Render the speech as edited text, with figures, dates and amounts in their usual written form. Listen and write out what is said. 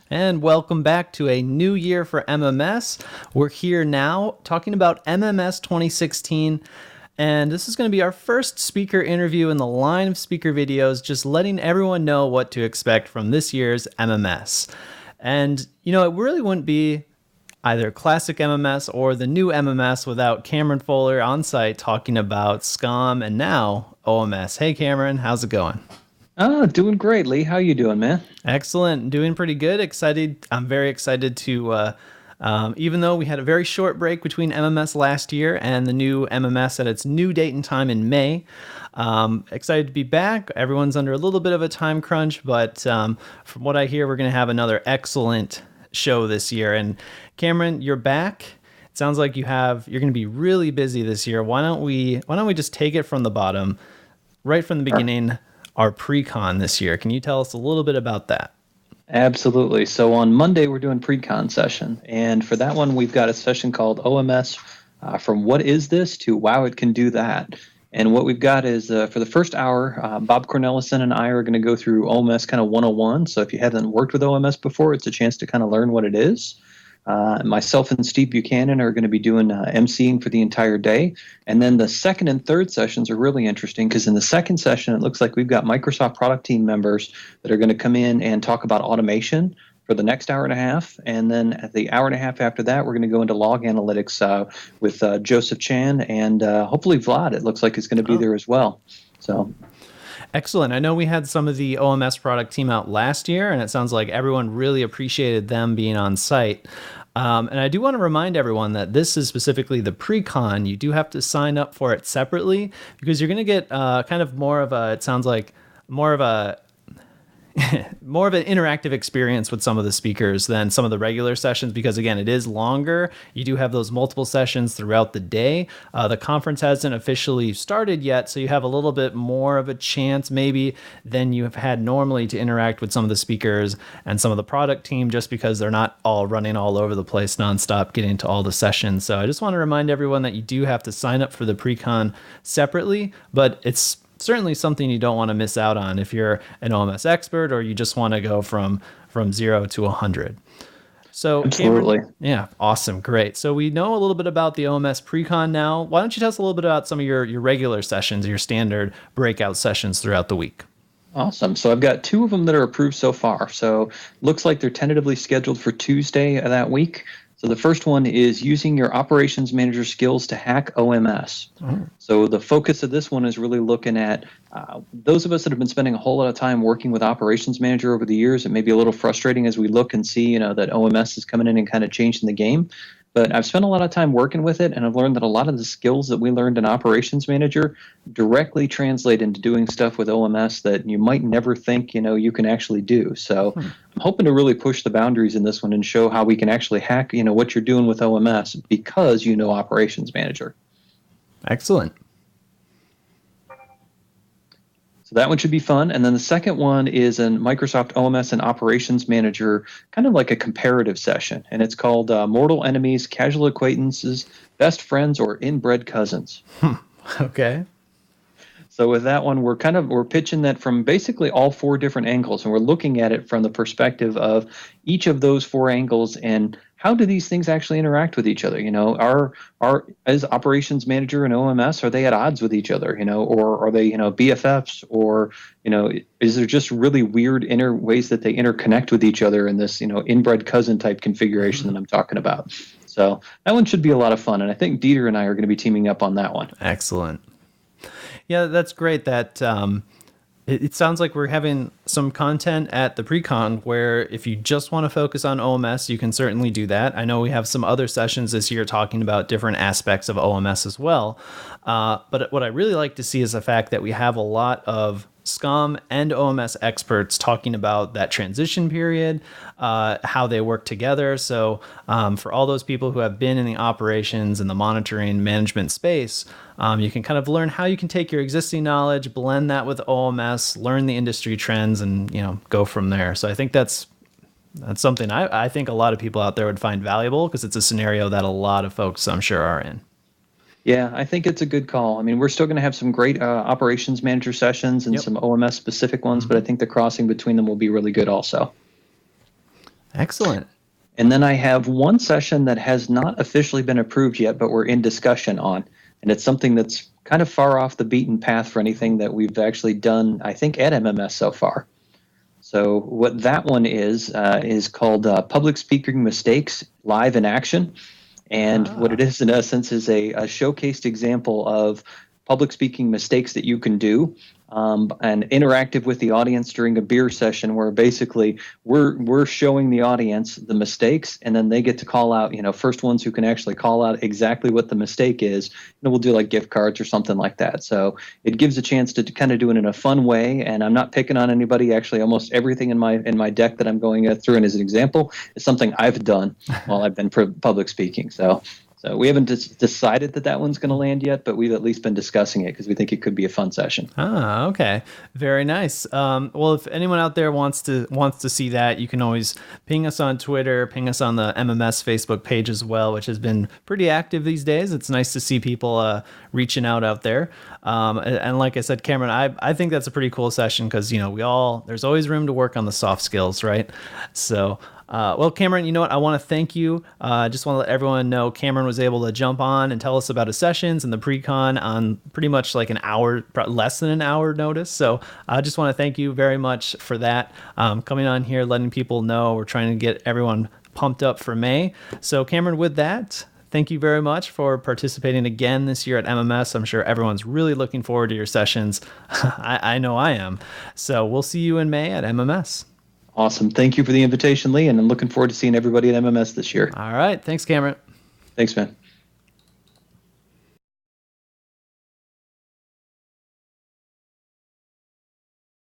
And welcome back to a new year for MMS. We're here now talking about MMS 2016. And this is going to be our first speaker interview in the line of speaker videos, just letting everyone know what to expect from this year's MMS. And, it really wouldn't be either classic MMS or the new MMS without Cameron Fuller on site talking about SCOM and now OMS. Hey, Cameron, how's it going? Oh, doing great, Lee. How you doing, man? Excellent. Doing pretty good. Excited. I'm very excited to, even though we had a very short break between MMS last year and the new MMS at its new date and time in May. Excited to be back. Everyone's under a little bit of a time crunch, but from what I hear, we're going to have another excellent show this year. And Cameron, you're back. It sounds like you're going to be really busy this year. Why don't we just take it from the bottom, right from the beginning? Our PreCon this year. Can you tell us a little bit about that? Absolutely. So on Monday, we're doing PreCon session. And for that one, we've got a session called OMS, from what is this to wow, it can do that. And what we've got is for the first hour, Bob Cornelison and I are going to go through OMS kind of 101. So if you haven't worked with OMS before, it's a chance to kind of learn what it is. Myself and Steve Buchanan are going to be doing emceeing for the entire day. And then the second and third sessions are really interesting because in the second session, it looks like we've got Microsoft product team members that are going to come in and talk about automation for the next hour and a half. And then at the hour and a half after that, we're going to go into log analytics with Joseph Chan and hopefully Vlad. It looks like it's going to be there as well. So. Excellent. I know we had some of the OMS product team out last year, and it sounds like everyone really appreciated them being on site. And I do want to remind everyone that this is specifically the PreCon. You do have to sign up for it separately because you're going to get kind of more of a, it sounds like more of a, more of an interactive experience with some of the speakers than some of the regular sessions because, again, it is longer. You do have those multiple sessions throughout the day. The conference hasn't officially started yet, so you have a little bit more of a chance maybe than you have had normally to interact with some of the speakers and some of the product team just because they're not all running all over the place nonstop getting to all the sessions. So I just want to remind everyone that you do have to sign up for the PreCon separately, but it's certainly something you don't want to miss out on if you're an OMS expert or you just want to go from 0 to 100. So, Absolutely. Cameron, yeah, awesome, great. So we know a little bit about the OMS PreCon now. Why don't you tell us a little bit about some of your regular sessions, your standard breakout sessions throughout the week? Awesome. So I've got two of them that are approved so far. So looks like they're tentatively scheduled for Tuesday of that week. So the first one is using your operations manager skills to hack OMS. So the focus of this one is really looking at those of us that have been spending a whole lot of time working with operations manager over the years. It may be a little frustrating as we look and see, that OMS is coming in and kind of changing the game. But I've spent a lot of time working with it, and I've learned that a lot of the skills that we learned in Operations Manager directly translate into doing stuff with OMS that you might never think, you can actually do. So I'm hoping to really push the boundaries in this one and show how we can actually hack, what you're doing with OMS because you know Operations Manager. Excellent. So that one should be fun. And then the second one is in Microsoft OMS and Operations Manager, kind of like a comparative session. And it's called Mortal Enemies, Casual Acquaintances, Best Friends, or Inbred Cousins. Okay. So with that one, we're pitching that from basically all four different angles. And we're looking at it from the perspective of each of those four angles and how do these things actually interact with each other? As operations manager and OMS, are they at odds with each other? Or are they, BFFs? Or, is there just really weird ways that they interconnect with each other in this, inbred cousin type configuration that I'm talking about? So that one should be a lot of fun. And I think Dieter and I are going to be teaming up on that one. Excellent. Yeah, that's great. That it sounds like we're having some content at the PreCon where if you just want to focus on OMS, you can certainly do that. I know we have some other sessions this year talking about different aspects of OMS as well. But what I really like to see is the fact that we have a lot of SCOM and OMS experts talking about that transition period, how they work together. So for all those people who have been in the operations and the monitoring management space, you can kind of learn how you can take your existing knowledge, blend that with OMS, learn the industry trends, and go from there. So I think that's something I think a lot of people out there would find valuable because it's a scenario that a lot of folks I'm sure are in. Yeah, I think it's a good call. I mean, we're still going to have some great operations manager sessions and some OMS specific ones, but I think the crossing between them will be really good also. Excellent. And then I have one session that has not officially been approved yet, but we're in discussion on. And it's something that's kind of far off the beaten path for anything that we've actually done, I think, at MMS so far. So what that one is called Public Speaking Mistakes Live in Action. And what it is, in essence, is a showcased example of public speaking mistakes that you can do, and interactive with the audience during a beer session, where basically we're showing the audience the mistakes, and then they get to call out, first ones who can actually call out exactly what the mistake is. We'll do like gift cards or something like that. So it gives a chance to kind of do it in a fun way. And I'm not picking on anybody. Actually, almost everything in my deck that I'm going through and as an example is something I've done while I've been public speaking. So we haven't decided that one's going to land yet, but we've at least been discussing it because we think it could be a fun session. Okay. Very nice. Well, if anyone out there wants to see that, you can always ping us on Twitter, ping us on the MMS Facebook page as well, which has been pretty active these days. It's nice to see people reaching out there. And like I said, Cameron, I think that's a pretty cool session because, there's always room to work on the soft skills, right? So, well, Cameron, you know what? I want to thank you. I just want to let everyone know Cameron was able to jump on and tell us about his sessions and the PreCon on pretty much like an hour, less than an hour notice. So I just want to thank you very much for that. Coming on here, letting people know we're trying to get everyone pumped up for May. So Cameron, with that, thank you very much for participating again this year at MMS. I'm sure everyone's really looking forward to your sessions. I know I am. So we'll see you in May at MMS. Awesome. Thank you for the invitation, Lee, and I'm looking forward to seeing everybody at MMS this year. All right. Thanks, Cameron. Thanks, man.